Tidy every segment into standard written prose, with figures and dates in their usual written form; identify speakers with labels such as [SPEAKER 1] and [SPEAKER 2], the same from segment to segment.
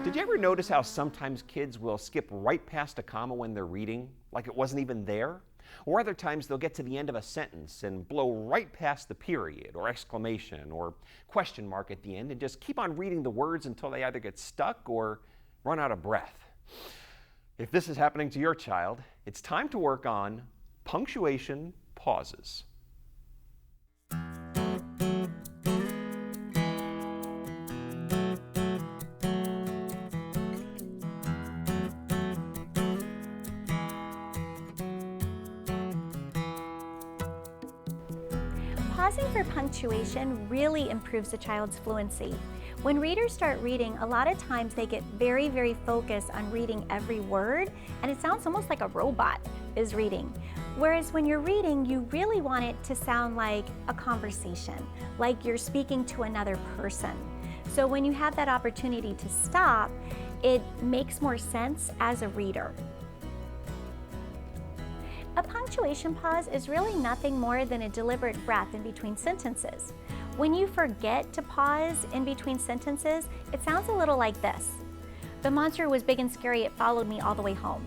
[SPEAKER 1] Did you ever notice how sometimes kids will skip right past a comma when they're reading, like it wasn't even there? Or other times they'll get to the end of a sentence and blow right past the period or exclamation or question mark at the end and just keep on reading the words until they either get stuck or run out of breath. If this is happening to your child, it's time to work on punctuation pauses.
[SPEAKER 2] Pausing for punctuation really improves a child's fluency. When readers start reading, a lot of times they get very focused on reading every word, and it sounds almost like a robot is reading. Whereas when you're reading, you really want it to sound like a conversation, like you're speaking to another person. So when you have that opportunity to stop, it makes more sense as a reader. A punctuation pause is really nothing more than a deliberate breath in between sentences. When you forget to pause in between sentences, it sounds a little like this. The monster was big and scary, it followed me all the way home.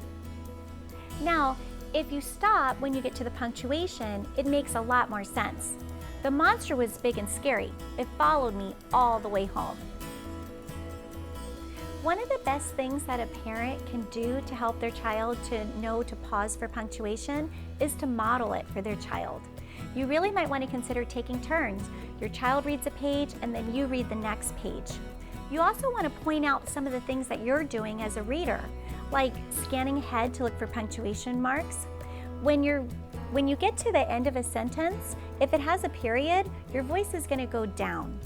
[SPEAKER 2] Now, if you stop when you get to the punctuation, it makes a lot more sense. The monster was big and scary, it followed me all the way home. One of the best things that a parent can do to help their child to know to pause for punctuation is to model it for their child. You really might want to consider taking turns. Your child reads a page and then you read the next page. You also want to point out some of the things that you're doing as a reader, like scanning ahead to look for punctuation marks. When you get to the end of a sentence, if it has a period, your voice is going to go down.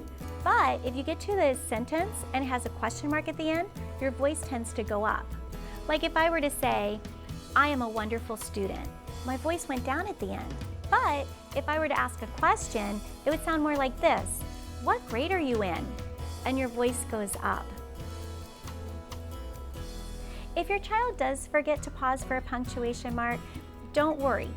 [SPEAKER 2] But if you get to the sentence and it has a question mark at the end, your voice tends to go up. Like if I were to say, I am a wonderful student, my voice went down at the end. But if I were to ask a question, it would sound more like this, what grade are you in? And your voice goes up. If your child does forget to pause for a punctuation mark, don't worry.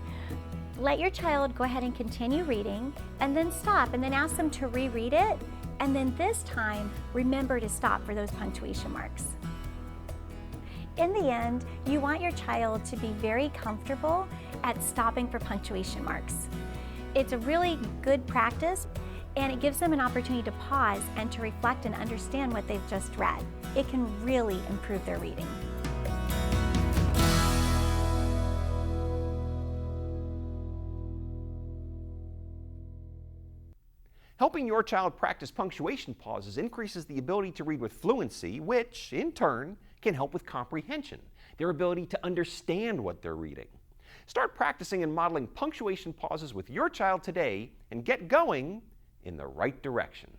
[SPEAKER 2] Let your child go ahead and continue reading and then stop and then ask them to reread it. And then this time, remember to stop for those punctuation marks. In the end, you want your child to be very comfortable at stopping for punctuation marks. It's a really good practice, and it gives them an opportunity to pause and to reflect and understand what they've just read. It can really improve their reading.
[SPEAKER 1] Helping your child practice punctuation pauses increases the ability to read with fluency, which, in turn, can help with comprehension, their ability to understand what they're reading. Start practicing and modeling punctuation pauses with your child today and get going in the right direction.